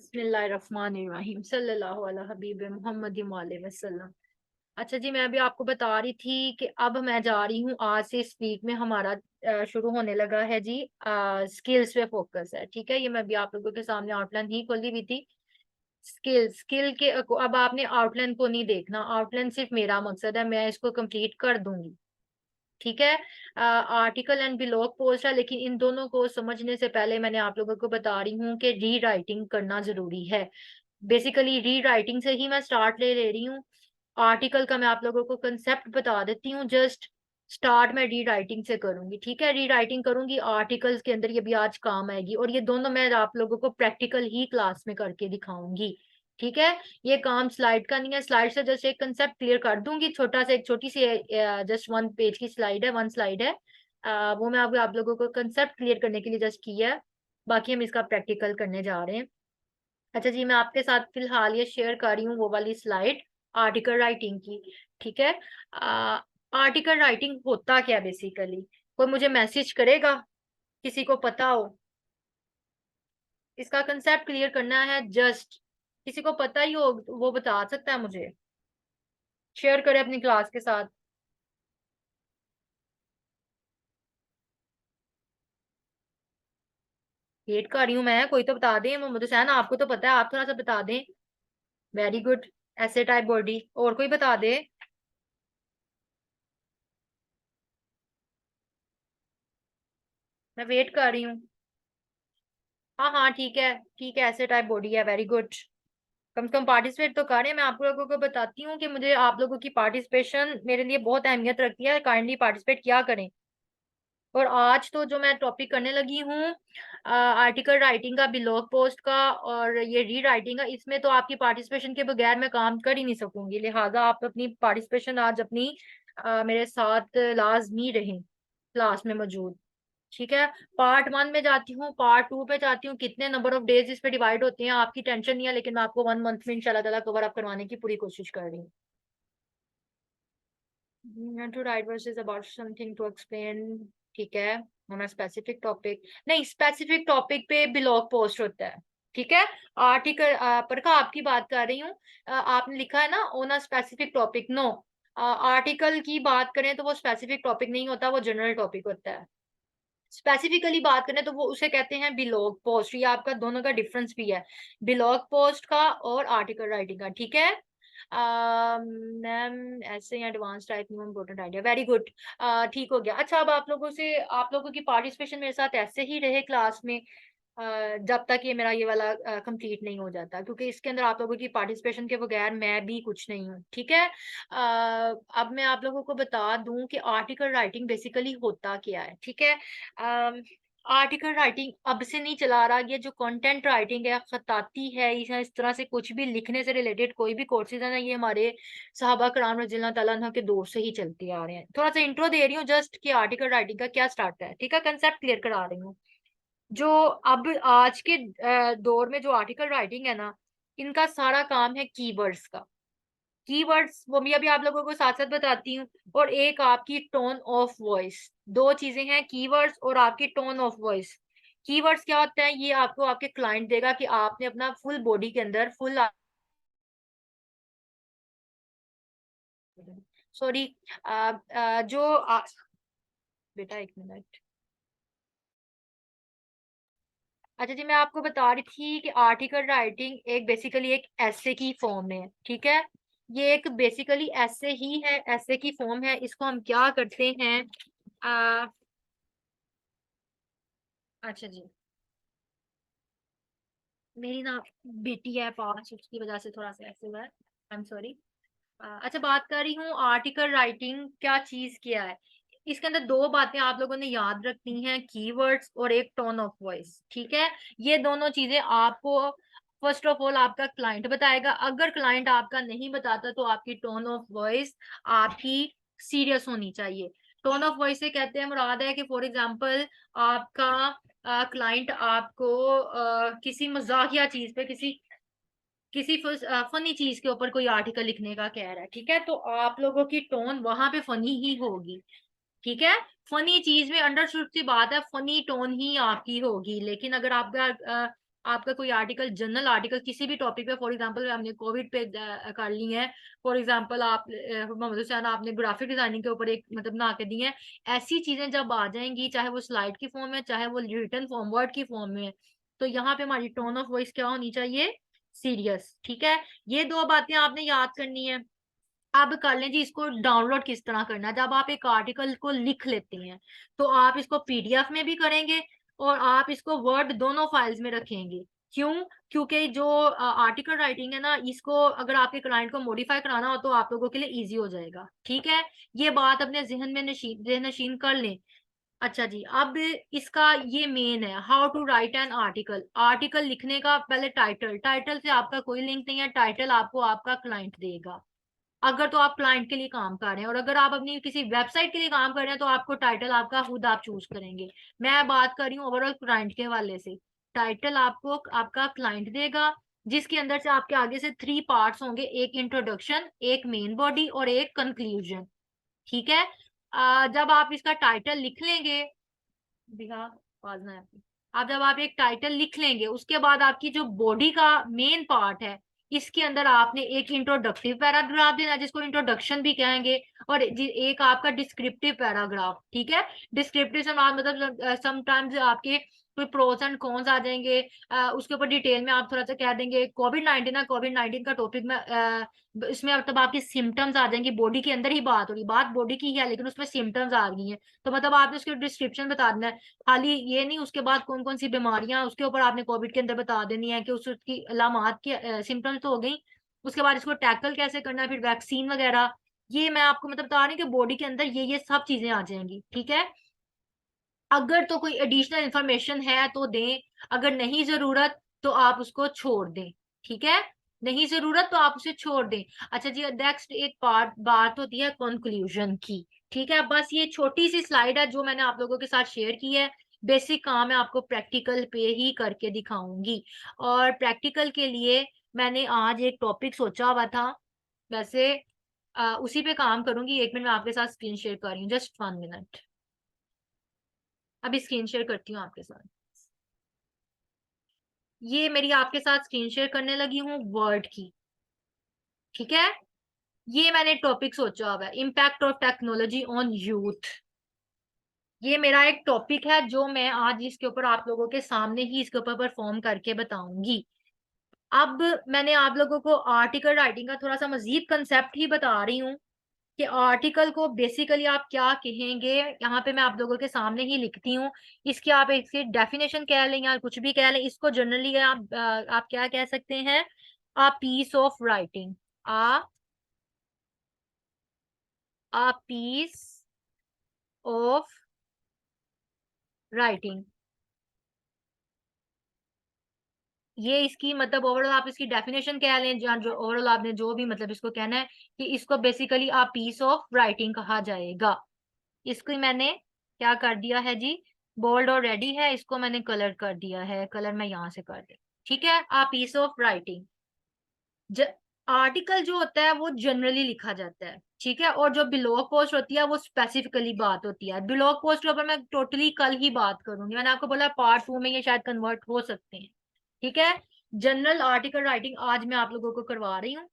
बिस्मिल्लाहिर्रहमानिर्रहीम सल्लल्लाहु अला हबीब मोहम्मद वसल्लम। अच्छा जी, मैं अभी आपको बता रही थी कि अब मैं जा रही हूँ। आज से इस वीक में हमारा शुरू होने लगा है जी। स्किल्स पे फोकस है, ठीक है। ये मैं अभी आप लोगों के सामने आउटलाइन ही खोली हुई थी। स्किल के अब आपने आउटलाइन को नहीं देखना, आउटलाइन सिर्फ मेरा मकसद है, मैं इसको कंप्लीट कर दूंगी, ठीक है। आर्टिकल एंड ब्लॉग पोस्ट है, लेकिन इन दोनों को समझने से पहले मैंने आप लोगों को बता रही हूँ कि री राइटिंग करना जरूरी है। बेसिकली री राइटिंग से ही मैं स्टार्ट ले रही हूँ। आर्टिकल का मैं आप लोगों को कंसेप्ट बता देती हूँ। जस्ट स्टार्ट मैं री राइटिंग से करूंगी, ठीक है। री राइटिंग करूंगी, आर्टिकल्स के अंदर ये भी आज काम आएगी, और ये दोनों मैं आप लोगों को प्रैक्टिकल ही क्लास में करके दिखाऊंगी, ठीक है। ये काम स्लाइड का नहीं है, स्लाइड से जस्ट एक कंसेप्ट क्लियर कर दूंगी, छोटा सा, एक छोटी सी जस्ट 1 पेज की स्लाइड है, 1 स्लाइड है। वो मैं आप लोगों को कंसेप्ट क्लियर करने के लिए जस्ट किया है। बाकी हम इसका प्रैक्टिकल करने जा रहे हैं। अच्छा जी, मैं आपके साथ फिलहाल ये शेयर कर रही हूँ वो वाली स्लाइड आर्टिकल राइटिंग की, ठीक है। आर्टिकल राइटिंग होता क्या बेसिकली, कोई मुझे मैसेज करेगा, किसी को पता हो? इसका कंसेप्ट क्लियर करना है, जस्ट किसी को पता ही हो वो बता सकता है मुझे, शेयर करें अपनी क्लास के साथ। वेट कर रही हूँ मैं, कोई तो बता दें। मोहम्मद हुसैन, आपको तो पता है, आप थोड़ा सा बता दें। Very good. ऐसे टाइप बॉडी, और कोई बता दे। मैं वेट कर रही हूँ। हाँ हाँ, ठीक है ठीक है, ऐसे टाइप बॉडी है, वेरी गुड। कम से कम पार्टिसिपेट तो करें। मैं आप लोगों को बताती हूँ कि मुझे आप लोगों की पार्टिसिपेशन मेरे लिए बहुत अहमियत रखती है, काइंडली पार्टिसिपेट किया करें। और आज तो जो मैं टॉपिक करने लगी हूँ, आर्टिकल राइटिंग का, ब्लॉग पोस्ट का, और ये री राइटिंग का, इसमें तो आपकी पार्टिसिपेशन के बगैर मैं काम कर ही नहीं सकूंगी। लिहाजा आप अपनी पार्टिसिपेशन आज अपनी मेरे साथ लाजमी रहें, क्लास में मौजूद, ठीक है। पार्ट 1 में जाती हूँ, पार्ट 2 पे जाती हूँ। कितने नंबर ऑफ डेज इस पे डिवाइड होते हैं आपकी टेंशन नहीं है, लेकिन मैं आपको 1 मंथ में इंशाल्लाह ताला कवर अप करवाने की पूरी कोशिश कर रही हूँ। To write verses about something to explain, ठीक है। ऑन अ स्पेसिफिक टॉपिक, नहीं, स्पेसिफिक टॉपिक पे ब्लॉग पोस्ट होता है, ठीक है। आर्टिकल पर का आपकी बात कर रही हूँ। आपने लिखा है ना on a specific topic, no. Article की बात करें तो वो स्पेसिफिक टॉपिक नहीं होता, वो जनरल टॉपिक होता है। स्पेसिफिकली बात करें तो वो उसे कहते हैं ब्लॉग पोस्ट। ये आपका दोनों का डिफरेंस भी है, ब्लॉग पोस्ट का और आर्टिकल राइटिंग का, ठीक है। मैम ऐसे एडवांस टाइप में इम्पोर्टेंट आइडिया, वेरी गुड। ठीक हो गया। अच्छा, अब आप लोगों की पार्टिसिपेशन मेरे साथ ऐसे ही रहे क्लास में, जब तक ये मेरा ये वाला कंप्लीट नहीं हो जाता, क्योंकि इसके अंदर आप लोगों की पार्टिसिपेशन के बगैर मैं भी कुछ नहीं हूँ, ठीक है। अब मैं आप लोगों को बता दूं कि आर्टिकल राइटिंग बेसिकली होता क्या है, ठीक है। आर्टिकल राइटिंग अब से नहीं चला रहा, ये जो कंटेंट राइटिंग है, खताती है, इस तरह से कुछ भी लिखने से रिलेटेड कोई भी कोर्सेज है ना, ये हमारे सहाबा कराम रज़ियल्लाहु ताला अन्हु के दौर से ही चलते आ रहे हैं। थोड़ा सा इंट्रो दे रही हूँ जस्ट कि आर्टिकल राइटिंग का क्या स्टार्ट है, ठीक है, कंसेप्ट क्लियर करा रही हूँ। जो अब आज के दौर में जो आर्टिकल राइटिंग है ना, इनका सारा काम है कीवर्ड्स का। कीवर्ड्स वो भी अभी आप लोगों को साथ साथ बताती हूँ। और एक आपकी टोन ऑफ वॉइस, दो चीजें हैं, कीवर्ड्स और आपकी टोन ऑफ वॉइस। कीवर्ड्स क्या होता है, ये आपको आपके क्लाइंट देगा कि आपने अपना फुल बॉडी के अंदर फुल, सॉरी, जो बेटा एक मिनट। अच्छा जी, मैं आपको बता रही थी कि आर्टिकल राइटिंग एक बेसिकली एक ऐसे की फॉर्म है, ठीक है। ये एक बेसिकली ऐसे ही है, ऐसे की फॉर्म है। इसको हम क्या करते हैं, आ, अच्छा जी, मेरी ना बेटी है 5, उसकी वजह से थोड़ा सा ऐसे हुआ है, आई एम सॉरी। अच्छा, बात कर रही हूँ आर्टिकल राइटिंग क्या चीज क्या है। इसके अंदर दो बातें आप लोगों ने याद रखनी है, कीवर्ड्स और एक टोन ऑफ वॉइस, ठीक है। ये दोनों चीजें आपको फर्स्ट ऑफ ऑल आपका क्लाइंट बताएगा। अगर क्लाइंट आपका नहीं बताता तो आपकी टोन ऑफ वॉइस आपकी सीरियस होनी चाहिए। टोन ऑफ वॉइस से कहते हैं, मुराद है कि फॉर एग्जाम्पल आपका क्लाइंट आपको किसी मजाकिया चीज पे, किसी किसी फनी चीज के ऊपर कोई आर्टिकल लिखने का कह रहा है, ठीक है, तो आप लोगों की टोन वहां पे फनी ही होगी, ठीक है। फनी चीज में अंडरस्टूड सी बात है, फनी टोन ही आपकी होगी। लेकिन अगर आपका आपका कोई आर्टिकल, जनरल आर्टिकल किसी भी टॉपिक पे, फॉर एग्जांपल हमने कोविड पे कर ली है, फॉर एग्जांपल आप मोहम्मद हुसैन आपने ग्राफिक डिजाइनिंग के ऊपर एक मतलब बना के दी है, ऐसी चीजें जब आ जाएंगी, चाहे वो स्लाइड की फॉर्म में, चाहे वो रिटन फॉर्म वर्ड की फॉर्म में, तो यहाँ पे हमारी टोन ऑफ वॉइस क्या होनी चाहिए? सीरियस। ठीक है, ये दो बातें आपने याद करनी है। अब कर लें जी, इसको डाउनलोड किस तरह करना है। जब आप एक आर्टिकल को लिख लेते हैं तो आप इसको पीडीएफ में भी करेंगे और आप इसको वर्ड दोनों फाइल्स में रखेंगे। क्यों? क्योंकि जो आर्टिकल राइटिंग है ना, इसको अगर आपके क्लाइंट को मॉडिफाई कराना हो तो आप लोगों के लिए इजी हो जाएगा। ठीक है, ये बात अपने जहन में नशीन कर लें। अच्छा जी, अब इसका ये मेन है, how to write an article. Article लिखने का पहले टाइटल, टाइटल से आपका कोई लिंक नहीं है, टाइटल आपको आपका क्लाइंट देगा अगर तो आप क्लाइंट के लिए काम कर रहे हैं, और अगर आप अपनी किसी वेबसाइट के लिए काम कर रहे हैं तो आपको टाइटल आपका खुद आप चूज करेंगे। मैं बात कर रही हूँ ओवरऑल क्लाइंट के हवाले से। टाइटल आपको आपका क्लाइंट देगा, जिसके अंदर से आपके आगे से 3 पार्ट्स होंगे, एक इंट्रोडक्शन, एक मेन बॉडी और एक कंक्लूजन। ठीक है, जब आप इसका टाइटल लिख लेंगे, दिखा आवाज ना आपकी। अब जब आप एक टाइटल लिख लेंगे, उसके बाद आपकी जो बॉडी का मेन पार्ट है, इसके अंदर आपने एक इंट्रोडक्टिव पैराग्राफ देना जिसको इंट्रोडक्शन भी कहेंगे, और एक आपका डिस्क्रिप्टिव पैराग्राफ। ठीक है, डिस्क्रिप्टिव से मतलब समटाइम्स आपके कोई प्रोस एंड कॉन्स आ जाएंगे, उसके ऊपर डिटेल में आप थोड़ा सा कह देंगे। कोविड 19 है, कोविड 19 का टॉपिक में इसमें मतलब आपकी सिम्टम्स आ जाएंगी, बॉडी के अंदर ही बात हो रही, बात बॉडी की है लेकिन उसमें सिम्टम्स आ गई हैं, तो मतलब आपने उसके डिस्क्रिप्शन बता देना है। खाली ये नहीं, उसके बाद कौन कौन सी बीमारियां उसके ऊपर आपने कोविड के अंदर बता देनी है कि उसकी अलामत की सिम्टम्स तो हो गई, उसके बाद इसको टैकल कैसे करना है, फिर वैक्सीन वगैरह। ये मैं आपको मतलब बता रही हूँ कि बॉडी के अंदर ये सब चीजें आ जाएंगी। ठीक है, अगर तो कोई एडिशनल इंफॉर्मेशन है तो दें, अगर नहीं जरूरत तो आप उसको छोड़ दें। ठीक है, नहीं जरूरत तो आप उसे छोड़ दें। अच्छा जी, नेक्स्ट एक बात होती है कंक्लूजन की। ठीक है, बस ये छोटी सी स्लाइड है जो मैंने आप लोगों के साथ शेयर की है। बेसिक काम मैं आपको प्रैक्टिकल पे ही करके दिखाऊंगी, और प्रैक्टिकल के लिए मैंने आज एक टॉपिक सोचा हुआ था। वैसे उसी पे काम करूंगी। 1 मिनट में आपके साथ स्क्रीन शेयर कर रही हूँ, जस्ट 1 मिनट। अभी स्क्रीन शेयर करती हूँ आपके साथ। ये मेरी आपके साथ स्क्रीन शेयर करने लगी हूँ वर्ड की। ठीक है, ये मैंने टॉपिक सोचा हुआ है, impact of technology on youth. ये मेरा एक टॉपिक है जो मैं आज इसके ऊपर आप लोगों के सामने ही इसके ऊपर परफॉर्म करके बताऊंगी। अब मैंने आप लोगों को आर्टिकल राइटिंग का थोड़ा सा मजीद कंसेप्ट ही बता रही हूँ कि आर्टिकल को बेसिकली आप क्या कहेंगे। यहाँ पे मैं आप लोगों के सामने ही लिखती हूँ। इसकी आप इसकी डेफिनेशन कह लें या कुछ भी कह लें, इसको जनरली आप क्या कह सकते हैं? A piece of writing, a piece of writing. ये इसकी मतलब ओवरऑल आप इसकी डेफिनेशन कह लें, जो ओवरऑल आपने जो भी मतलब इसको कहना है कि इसको basically a piece of writing कहा जाएगा। इसको मैंने क्या कर दिया है जी, बोल्ड और रेडी है, इसको मैंने कलर कर दिया है, कलर मैं यहाँ से कर दे। ठीक है, आ पीस ऑफ राइटिंग। आर्टिकल जो होता है वो जनरली लिखा जाता है। ठीक है, और जो ब्लॉग पोस्ट होती है वो स्पेसिफिकली बात होती है। ब्लॉग पोस्ट के ऊपर मैं टोटली कल ही बात करूंगी, मैंने आपको बोला पार्ट 2 में ये शायद कन्वर्ट हो सकते हैं। ठीक है, जनरल आर्टिकल राइटिंग आज मैं आप लोगों को करवा रही हूँ।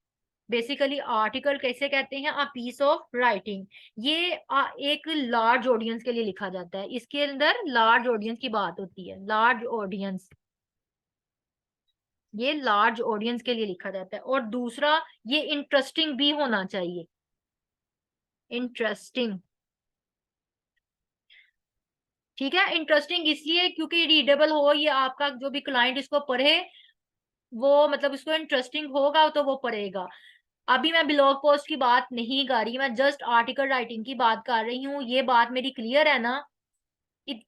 बेसिकली आर्टिकल कैसे कहते हैं? A piece of writing. ये एक लार्ज ऑडियंस के लिए लिखा जाता है, इसके अंदर लार्ज ऑडियंस की बात होती है, लार्ज ऑडियंस। ये लार्ज ऑडियंस के लिए लिखा जाता है। और दूसरा, ये इंटरेस्टिंग भी होना चाहिए, इंटरेस्टिंग। ठीक है, इंटरेस्टिंग इसलिए क्योंकि रीडेबल हो, ये आपका जो भी क्लाइंट इसको पढ़े वो मतलब इसको इंटरेस्टिंग होगा तो वो पढ़ेगा। अभी मैं ब्लॉग पोस्ट की बात नहीं कर रही, मैं जस्ट आर्टिकल राइटिंग की बात कर रही हूँ। ये बात मेरी क्लियर है ना? इत,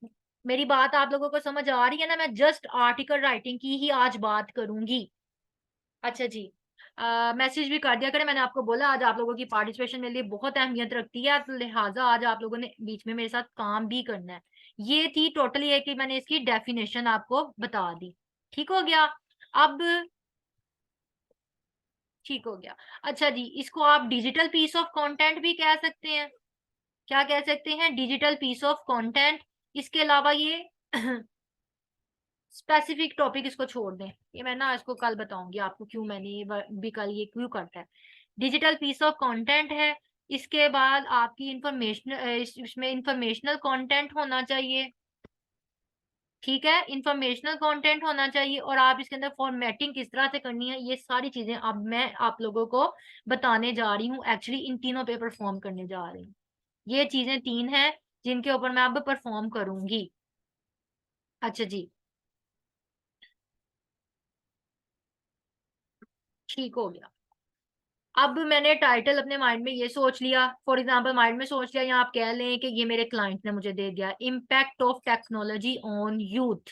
मेरी बात आप लोगों को समझ आ रही है ना? मैं जस्ट आर्टिकल राइटिंग की ही आज बात करूंगी। अच्छा जी, मैसेज भी कर दिया करें, मैंने आपको बोला आज आप लोगों की पार्टिसिपेशन मेरे लिए बहुत अहमियत रखती है, तो लिहाजा आज आप लोगों ने बीच में मेरे साथ काम भी करना है। ये थी टोटली है कि मैंने इसकी डेफिनेशन आपको बता दी। ठीक हो गया? अब ठीक हो गया। अच्छा जी, इसको आप डिजिटल पीस ऑफ कंटेंट भी कह सकते हैं। क्या कह सकते हैं? Digital piece of content. इसके अलावा ये स्पेसिफिक टॉपिक इसको छोड़ दें, ये मैं ना इसको कल बताऊंगी आपको क्यों मैंने ये भी कल ये क्यों करता है। डिजिटल पीस ऑफ कंटेंट है। इसके बाद आपकी इंफॉर्मेशन, इसमें इंफॉर्मेशनल कंटेंट होना चाहिए, ठीक है, इंफॉर्मेशनल कंटेंट होना चाहिए। और आप इसके अंदर फॉर्मेटिंग किस तरह से करनी है, ये सारी चीजें अब मैं आप लोगों को बताने जा रही हूँ। एक्चुअली इन तीनों पे परफॉर्म करने जा रही हूँ। ये चीजें तीन हैं जिनके ऊपर मैं अब परफॉर्म करूंगी। अच्छा जी, ठीक हो गया। अब मैंने टाइटल अपने माइंड में ये सोच लिया, फॉर एग्जांपल माइंड में सोच लिया, या आप कह लें कि ये मेरे क्लाइंट ने मुझे दे दिया, impact of technology on youth.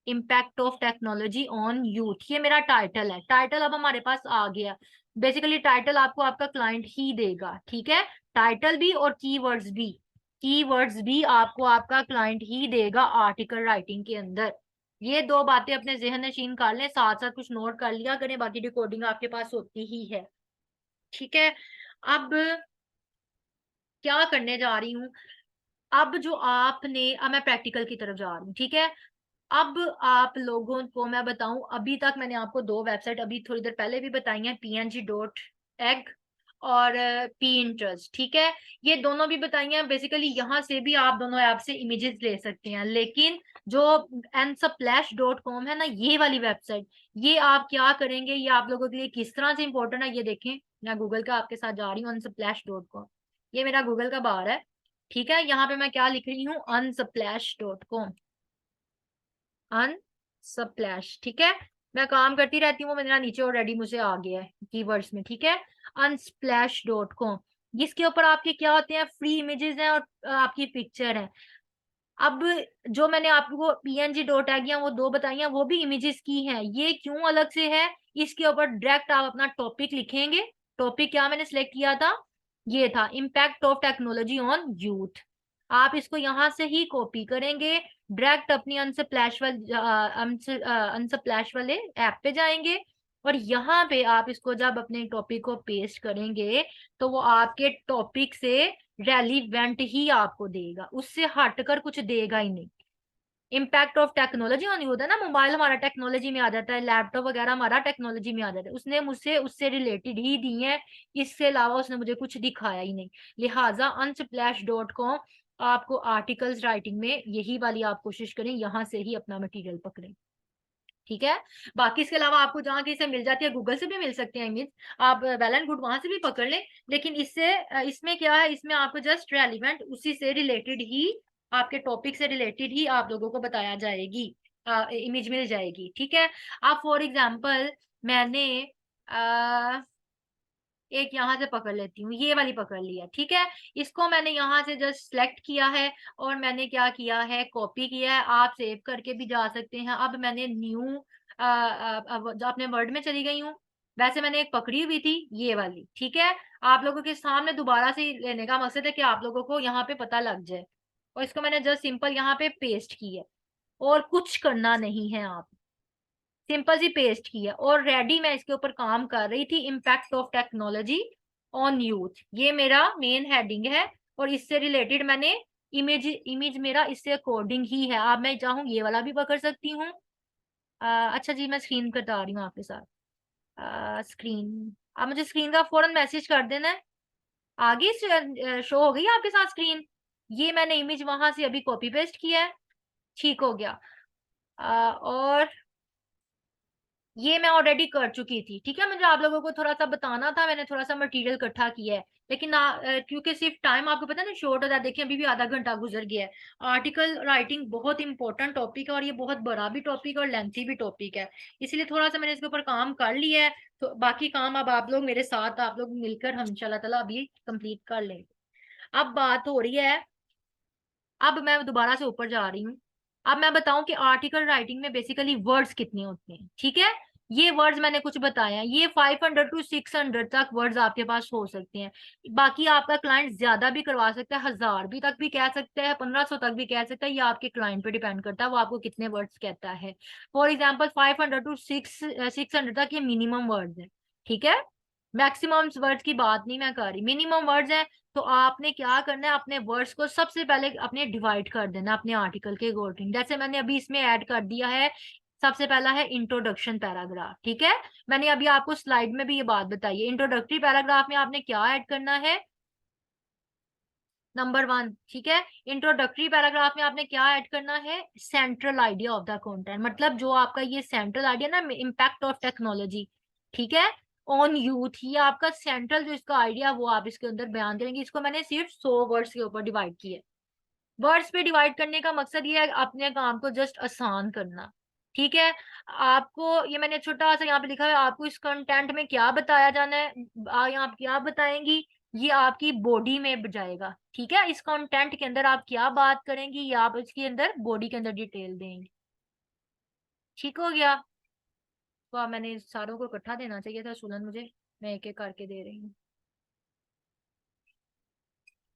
Impact of technology on youth, ये मेरा टाइटल है। टाइटल अब हमारे पास आ गया। बेसिकली टाइटल आपको आपका क्लाइंट ही देगा, ठीक है, टाइटल भी और कीवर्ड्स भी। कीवर्ड्स भी आपको आपका क्लाइंट ही देगा आर्टिकल राइटिंग के अंदर। ये दो बातें अपने जहन नशीन कर लें, साथ साथ कुछ नोट कर लिया करें, बाकी रिकॉर्डिंग आपके पास होती ही है, ठीक है। अब क्या करने जा रही हूँ, अब जो आपने, अब मैं प्रैक्टिकल की तरफ जा रही हूँ, ठीक है। अब आप लोगों को मैं बताऊं, अभी तक मैंने आपको दो वेबसाइट अभी थोड़ी देर पहले भी बताई हैं, png.egg और Pinterest, ठीक है। ये दोनों भी बताई हैं। बेसिकली यहाँ से भी आप दोनों ऐप से इमेजेस ले सकते हैं, लेकिन जो unsplash.com है ना, ये वाली वेबसाइट, ये आप क्या करेंगे, ये आप लोगों के लिए किस तरह से इंपॉर्टेंट है, ये देखें। मैं गूगल का आपके साथ जा रही हूँ, unsplash.com, ये मेरा गूगल का बार है, ठीक है। यहाँ पे मैं क्या लिख रही हूँ, unsplash.com, अनस्प्लैश, ठीक है। मैं काम करती रहती हूँ, वो मेरा नीचे ऑलरेडी मुझे आ गया है कीवर्ड्स में, ठीक है। unsplash.com, जिसके ऊपर आपके क्या होते हैं, फ्री इमेजेस हैं और आपकी पिक्चर है। अब जो मैंने आपको png.ag वो दो बताई हैं, वो भी इमेजेस की हैं। ये क्यों अलग से है, इसके ऊपर डायरेक्ट आप अपना टॉपिक लिखेंगे। टॉपिक क्या मैंने सिलेक्ट किया था, ये था impact of technology on youth. आप इसको यहां से ही कॉपी करेंगे, डायरेक्ट अपनी अनस्प्लैश वाले ऐप पे जाएंगे, और यहाँ पे आप इसको जब अपने टॉपिक को पेस्ट करेंगे, तो वो आपके टॉपिक से रेलिवेंट ही आपको देगा, उससे हटकर कुछ देगा ही नहीं। Impact of technology on youth है ना, मोबाइल हमारा टेक्नोलॉजी में आ जाता है, लैपटॉप वगैरह हमारा टेक्नोलॉजी में आ जाता है, उसने मुझसे उससे रिलेटेड ही दी है, इसके अलावा उसने मुझे कुछ दिखाया ही नहीं। लिहाजा unsplash.com, आपको आर्टिकल्स राइटिंग में यही वाली आप कोशिश करें, यहाँ से ही अपना मटेरियल पकड़ें, ठीक है। बाकी इसके अलावा आपको जहाँ कहीं से मिल जाती है, गूगल से भी मिल सकते हैं इमेज, आप वेल एंड गुड वहां से भी पकड़ लें। लेकिन इससे इसमें क्या है, इसमें आपको जस्ट रेलिवेंट उसी से रिलेटेड ही, आपके टॉपिक से रिलेटेड ही आप लोगों को बताया जाएगी, इमेज मिल जाएगी, ठीक है। आप फॉर एग्जाम्पल मैंने एक यहाँ से पकड़ लेती हूँ, ये वाली पकड़ लिया, ठीक है। इसको मैंने यहाँ से जस्ट सिलेक्ट किया है और मैंने क्या किया है, कॉपी किया है। आप सेव करके भी जा सकते हैं। अब मैंने न्यू अपने वर्ड में चली गई हूँ। वैसे मैंने एक पकड़ी हुई थी ये वाली, ठीक है। आप लोगों के सामने दोबारा से लेने का मकसद है कि आप लोगों को यहाँ पे पता लग जाए, और इसको मैंने जस्ट सिंपल यहाँ पे पेस्ट की है, और कुछ करना नहीं है, आप सिंपल सी पेस्ट की है, और रेडी मैं इसके ऊपर काम कर रही थी, impact of technology on youth, ये मेरा मेन हेडिंग है। और इससे रिलेटेड मैंने इमेज इमेज मेरा इससे अकॉर्डिंग ही है। अब मैं चाहूँ ये वाला भी पकड़ सकती हूँ। अच्छा जी, मैं स्क्रीन बता रही हूँ आपके साथ, स्क्रीन, आप मुझे स्क्रीन का फौरन मैसेज कर देना है। आगे शो हो गई है आपके साथ स्क्रीन। ये मैंने इमेज वहां से अभी कॉपी पेस्ट किया है, ठीक हो गया। और ये मैं ऑलरेडी कर चुकी थी, ठीक है। मुझे आप लोगों को थोड़ा सा बताना था, मैंने थोड़ा सा मटेरियल इकट्ठा किया है, लेकिन क्योंकि सिर्फ टाइम आपको पता है ना शॉर्ट होता है, देखिए अभी भी आधा घंटा गुजर गया है। आर्टिकल राइटिंग बहुत इंपॉर्टेंट टॉपिक है, और ये बहुत बड़ा भी टॉपिक है और लेंथी भी टॉपिक है, इसलिए थोड़ा सा मैंने इसके ऊपर काम कर लिया है। तो बाकी काम अब आप लोग मेरे साथ, आप लोग मिलकर हम इंशाल्लाह ताला अभी कंप्लीट कर लेंगे। अब बात हो रही है, अब मैं दोबारा से ऊपर जा रही हूँ। अब मैं बताऊं कि आर्टिकल राइटिंग में बेसिकली वर्ड्स कितने होते हैं, ठीक है। ये वर्ड्स मैंने कुछ बताया, ये 500 to 600 तक वर्ड्स आपके पास हो सकते हैं। बाकी आपका क्लाइंट ज्यादा भी करवा सकता है, 1000 भी तक भी कह सकता है, 1500 तक भी कह सकता है, ये आपके क्लाइंट पे डिपेंड करता है, वो आपको कितने वर्ड्स कहता है। फॉर एग्जाम्पल 500 to 600 तक ये मिनिमम वर्ड्स है, ठीक है। मैक्सिमम वर्ड्स की बात नहीं मैं कर रही, मिनिमम वर्ड्स है। तो आपने क्या करना है, अपने वर्ड्स को सबसे पहले अपने डिवाइड कर देना अपने आर्टिकल के अकॉर्डिंग। जैसे मैंने अभी इसमें ऐड कर दिया है, सबसे पहला है इंट्रोडक्शन पैराग्राफ। ठीक है, मैंने अभी आपको स्लाइड में भी ये बात बताई है। इंट्रोडक्टरी पैराग्राफ में आपने क्या ऐड करना है, नंबर 1। ठीक है, इंट्रोडक्टरी पैराग्राफ में आपने क्या ऐड करना है, central idea of the content, मतलब जो आपका ये सेंट्रल आइडिया ना, इम्पैक्ट ऑफ टेक्नोलॉजी, ठीक है, ऑन यूथ, ये आपका सेंट्रल जो इसका आइडिया वो आप इसके अंदर बयान करेंगे। इसको मैंने सिर्फ 100 वर्ड्स के ऊपर डिवाइड किया। वर्ड्स पे डिवाइड करने का मकसद ये है अपने काम को जस्ट आसान करना। ठीक है, आपको ये मैंने छोटा सा यहाँ पे लिखा है, आपको इस कंटेंट में क्या बताया जाना है, यहाँ आप क्या बताएंगी, ये आपकी बॉडी में जाएगा। ठीक है, इस कंटेंट के अंदर आप क्या बात करेंगी, ये आप इसके अंदर बॉडी के अंदर डिटेल देंगे। ठीक हो गया। तो अब मैंने सारों को इकट्ठा देना चाहिए था सुलन मुझे, मैं एक एक करके दे रही हूँ।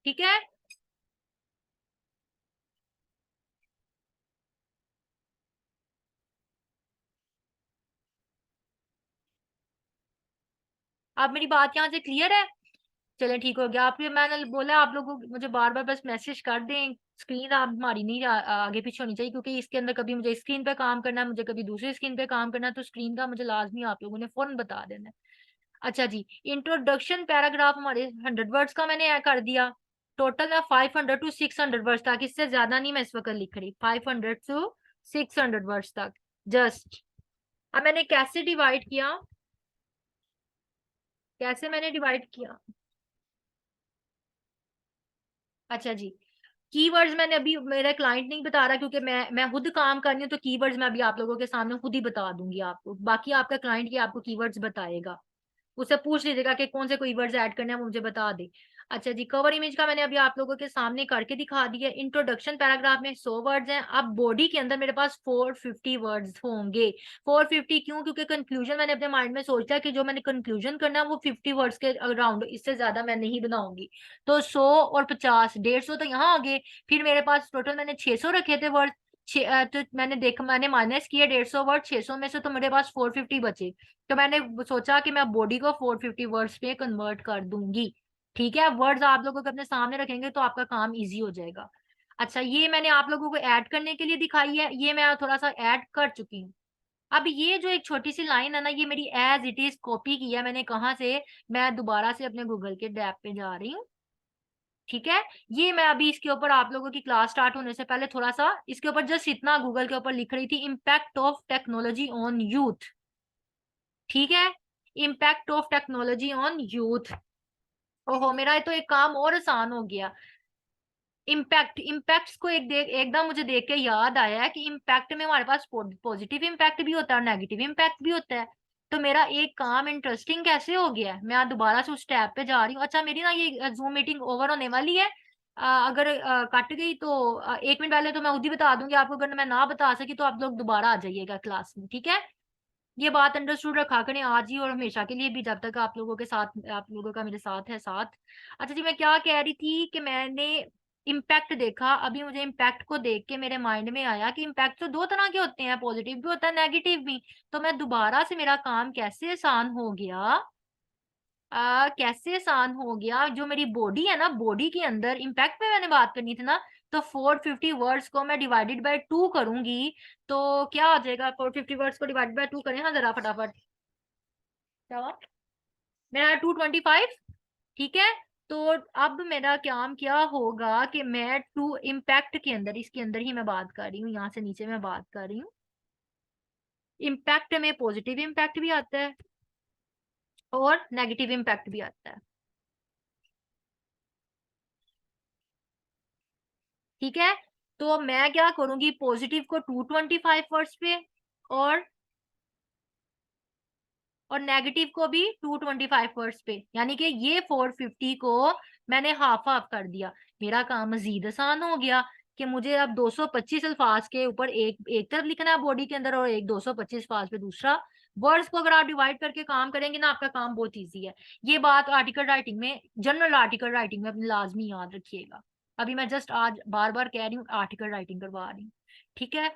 ठीक है, अब मेरी बात यहाँ से क्लियर है। चले ठीक हो गया। आपने मैंने बोला आप लोगों को मुझे बार बार बस मैसेज कर दें, स्क्रीन आप हमारी नहीं आगे पीछे होनी चाहिए, क्योंकि इसके अंदर कभी मुझे स्क्रीन पे काम करना है, मुझे कभी दूसरी स्क्रीन पे काम करना है, तो स्क्रीन का मुझे लाजमी आप लोगों ने फौरन बता देना है। अच्छा जी, इंट्रोडक्शन पैराग्राफ हमारे 100 वर्ड्स का मैंने कर दिया। टोटल है 500 to 600 वर्ड्स तक, इससे ज्यादा नहीं मैं इस वक्त लिख रही, 500 to 600 वर्ड्स तक जस्ट। अब मैंने कैसे डिवाइड किया, कैसे मैंने डिवाइड किया, अच्छा जी, कीवर्ड्स मैंने अभी, मेरा क्लाइंट नहीं बता रहा क्योंकि मैं खुद काम कर रही हूँ, तो कीवर्ड्स मैं अभी आप लोगों के सामने खुद ही बता दूंगी आपको, बाकी आपका क्लाइंट ही आपको कीवर्ड्स बताएगा। उससे पूछ लीजिएगा कि कौन से कीवर्ड्स ऐड करने हैं, वो मुझे बता दे। अच्छा जी, कवर इमेज का मैंने अभी आप लोगों के सामने करके दिखा दिया। इंट्रोडक्शन पैराग्राफ में 100 वर्ड्स हैं। अब बॉडी के अंदर मेरे पास 450 वर्ड्स होंगे। 450 क्यों, क्योंकि कंक्लूजन मैंने अपने माइंड में सोचा कि जो मैंने कंक्लूजन करना है वो 50 वर्ड्स के अराउंड, इससे ज्यादा मैं नहीं बनाऊंगी। तो 100 और 50, 150 तो यहाँ आ गए। फिर मेरे पास टोटल मैंने 600 रखे थे वर्ड, तो मैंने देखा, मैंने माइनस किया 150 वर्ड 600 में से, तो मेरे पास 450 बचे। तो मैंने सोचा कि मैं बॉडी को 450 वर्ड्स पे कन्वर्ट कर दूंगी। ठीक है, वर्ड्स आप लोगों को अपने सामने रखेंगे तो आपका काम इजी हो जाएगा। अच्छा, ये मैंने आप लोगों को ऐड करने के लिए दिखाई है, ये मैं थोड़ा सा ऐड कर चुकी हूँ। अब ये जो एक छोटी सी लाइन है ना, ये मेरी एज इट इज कॉपी की है मैंने, कहाँ से, मैं दोबारा से अपने गूगल के टैब पे जा रही हूँ। ठीक है, ये मैं अभी इसके ऊपर आप लोगों की क्लास स्टार्ट होने से पहले थोड़ा सा इसके ऊपर जस्ट इतना गूगल के ऊपर लिख रही थी, impact of technology on youth. ठीक है, impact of technology on youth. ओहो, मेरा तो एक काम और आसान हो गया। इम्पैक्ट, इम्पैक्ट्स को एकदम मुझे देख के याद आया है कि इम्पैक्ट में हमारे पास पॉजिटिव इम्पैक्ट भी होता है और नेगेटिव इम्पैक्ट भी होता है। तो मेरा एक काम इंटरेस्टिंग कैसे हो गया है, मैं आज दोबारा से उस टैब पे जा रही हूँ। अच्छा, मेरी ना ये जूम मीटिंग ओवर होने वाली है। अगर कट गई तो 1 मिनट पहले तो मैं खुद ही बता दूंगी आपको, अगर मैं ना बता सकी तो आप लोग दोबारा आ जाइएगा क्लास में। ठीक है, ये बात अंडरस्टूड रखा करें आज ही और हमेशा के लिए भी, जब तक आप लोगों के साथ, आप लोगों का मेरे साथ है साथ। अच्छा जी, मैं क्या कह रही थी कि मैंने इम्पैक्ट देखा, अभी मुझे इम्पैक्ट को देख के मेरे माइंड में आया कि इम्पैक्ट तो दो तरह के होते हैं, पॉजिटिव भी होता है नेगेटिव भी। तो मैं दोबारा से, मेरा काम कैसे आसान हो गया, कैसे आसान हो गया, जो मेरी बॉडी है ना, बॉडी के अंदर इम्पैक्ट पे मैंने बात करनी थी ना, तो 450 वर्ड्स को मैं डिवाइडेड बाय 2 करूंगी, तो क्या आ जाएगा, 450 वर्ड्स को डिवाइड बाय 2 करें, हाँ जरा फटाफट, क्या हुआ, मेरा 225। ठीक है, तो अब मेरा काम क्या होगा कि मैं टू इम्पैक्ट के अंदर, इसके अंदर ही मैं बात कर रही हूँ, यहाँ से नीचे मैं बात कर रही हूँ। इम्पैक्ट में पॉजिटिव इम्पैक्ट भी आता है और नेगेटिव इम्पैक्ट भी आता है। ठीक है, तो मैं क्या करूंगी, पॉजिटिव को 225 वर्ड्स पे, और नेगेटिव को भी 225 वर्ड्स पे, यानी कि ये 450 को मैंने हाफ हाफ कर दिया। मेरा काम मजीद आसान हो गया कि मुझे अब 225 अल्फाज के ऊपर एक एक तरफ लिखना है बॉडी के अंदर, और एक 225 अल्फाज पे दूसरा। वर्ड्स को अगर आप डिवाइड करके काम करेंगे ना, आपका काम बहुत ईजी है। ये बात आर्टिकल राइटिंग में, जनरल आर्टिकल राइटिंग में अपनी लाजमी याद रखिएगा। अभी मैं जस्ट आज बार बार कह रही हूँ, आर्टिकल राइटिंग करवा रही हूँ। ठीक है,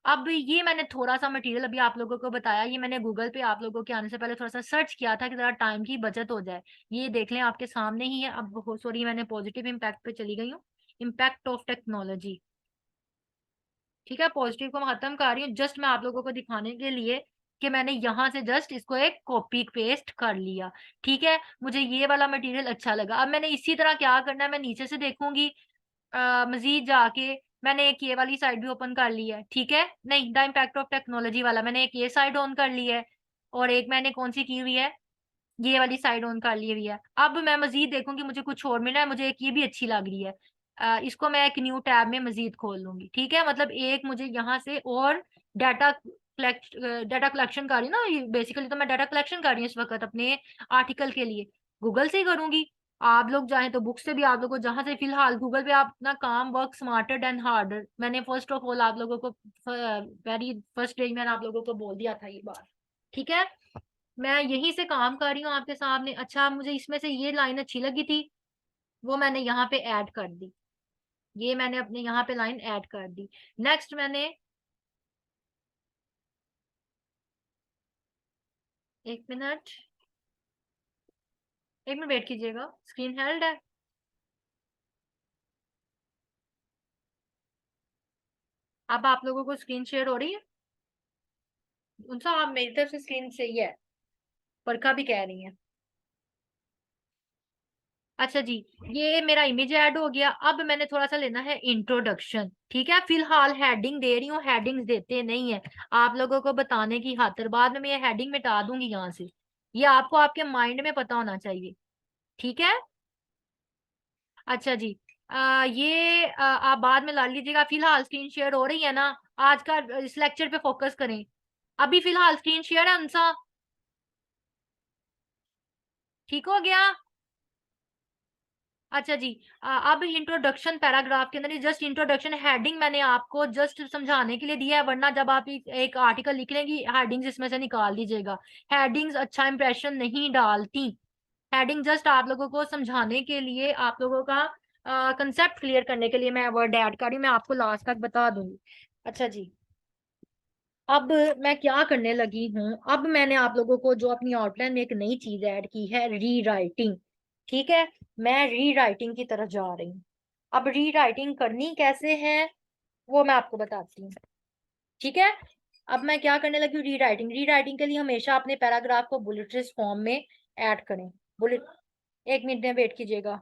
अब ये मैंने थोड़ा सा मटेरियल अभी आप लोगों को बताया, ये मैंने गूगल पे आप लोगों के आने से पहले थोड़ा सा सर्च किया था कि जरा टाइम की बचत हो जाए। ये देख लें आपके सामने ही है। अब सॉरी, मैंने पॉजिटिव इम्पैक्ट पे चली गई हूँ। इम्पैक्ट ऑफ टेक्नोलॉजी, ठीक है, पॉजिटिव को मैं खत्म कर रही हूँ, जस्ट मैं आप लोगों को दिखाने के लिए कि मैंने यहाँ से जस्ट इसको एक कॉपी पेस्ट कर लिया। ठीक है, मुझे ये वाला मटेरियल अच्छा लगा। अब मैंने इसी तरह क्या करना है, मैं नीचे से देखूंगी मजीद जाके, मैंने एक ये वाली साइड भी ओपन कर ली है। ठीक है, नहीं, द इम्पैक्ट ऑफ टेक्नोलॉजी वाला मैंने एक ये साइड ऑन कर ली है, और एक मैंने कौन सी की हुई है, ये वाली साइड ऑन कर ली हुई है। अब मैं मजीद देखूंगी मुझे कुछ और मिला है, मुझे एक ये भी अच्छी लग रही है। इसको मैं एक न्यू टैब में मजीद खोल लूंगी। ठीक है, मतलब एक मुझे यहाँ से और डाटा कलेक्शन कर रही हूँ ना, बेसिकली तो मैं डाटा कलेक्शन कर रही हूँ इस वक्त अपने आर्टिकल के लिए, गूगल से ही करूंगी। आप लोग चाहें तो बुक से भी, आप लोगों को जहां से, फिलहाल गूगल पे आप अपना काम, वर्क स्मार्टर एंड हार्डर, मैंने फर्स्ट ऑफ ऑल आप लोगों को वेरी फर्स्ट डे मैंने आप लोगों को बोल दिया था ये बात। ठीक है, मैं यहीं से काम कर रही हूँ आपके सामने। अच्छा, मुझे इसमें से ये लाइन अच्छी लगी थी, वो मैंने यहाँ पे ऐड कर दी, ये मैंने अपने यहाँ पे लाइन ऐड कर दी। नेक्स्ट मैंने, एक मिनट, एक मिनट वेट कीजिएगा, स्क्रीन हेल्ड है। अब आप लोगों को स्क्रीन शेयर हो रही है? उनसा आप मेरी तरफ से स्क्रीन सही है, परखा भी कह रही है। अच्छा जी, ये मेरा इमेज ऐड हो गया। अब मैंने थोड़ा सा लेना है इंट्रोडक्शन। ठीक है, फिलहाल हेडिंग दे रही हूँ, हेडिंग्स देते नहीं है आप लोगों को बताने की खातिर, बाद में मैं ये हेडिंग मिटा दूंगी यहाँ से, ये आपको आपके माइंड में पता होना चाहिए। ठीक है, अच्छा जी, आप बाद में ला लीजिएगा, फिलहाल स्क्रीन शेयर हो रही है ना? आज का इस लेक्चर पे फोकस करें, अभी फिलहाल स्क्रीन शेयर है अंसा? ठीक हो गया? अच्छा जी, अब इंट्रोडक्शन पैराग्राफ के अंदर जस्ट इंट्रोडक्शन हेडिंग मैंने आपको जस्ट समझाने के लिए दिया है, वरना जब आप एक आर्टिकल लिख लेंगी, हेडिंग्स इसमें से निकाल दीजिएगा। हेडिंग्स अच्छा इंप्रेशन नहीं डालती। हेडिंग जस्ट आप लोगों को समझाने के लिए, आप लोगों का कंसेप्ट क्लियर करने के लिए मैं वर्ड ऐड कर रही हूँ, मैं आपको लास्ट तक बता दूंगी। अच्छा जी, अब मैं क्या करने लगी हूँ, अब मैंने आप लोगों को जो अपनी आउटलाइन में एक नई चीज ऐड की है, री राइटिंग। ठीक है, मैं री राइटिंग की तरफ जा रही हूँ। अब री राइटिंग करनी कैसे है वो मैं आपको बताती हूँ। ठीक है, अब मैं क्या करने लगी हूँ, री राइटिंग। री राइटिंग के लिए हमेशा अपने पैराग्राफ को बुलेट फॉर्म में ऐड करें। बुलेट, एक मिनट में वेट कीजिएगा।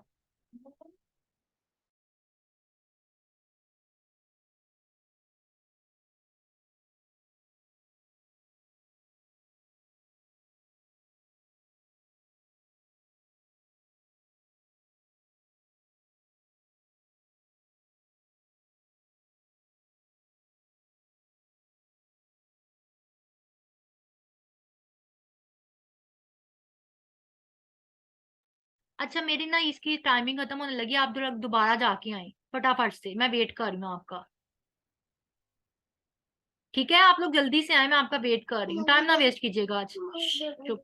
अच्छा, मेरी ना इसकी टाइमिंग खत्म होने लगी, आप दोबारा जाके आए फटाफट से, मैं वेट कर रही हूँ आपका। ठीक है, आप लोग जल्दी से आए, मैं आपका वेट कर रही हूँ, टाइम ना वेस्ट कीजिएगा आज। चुप।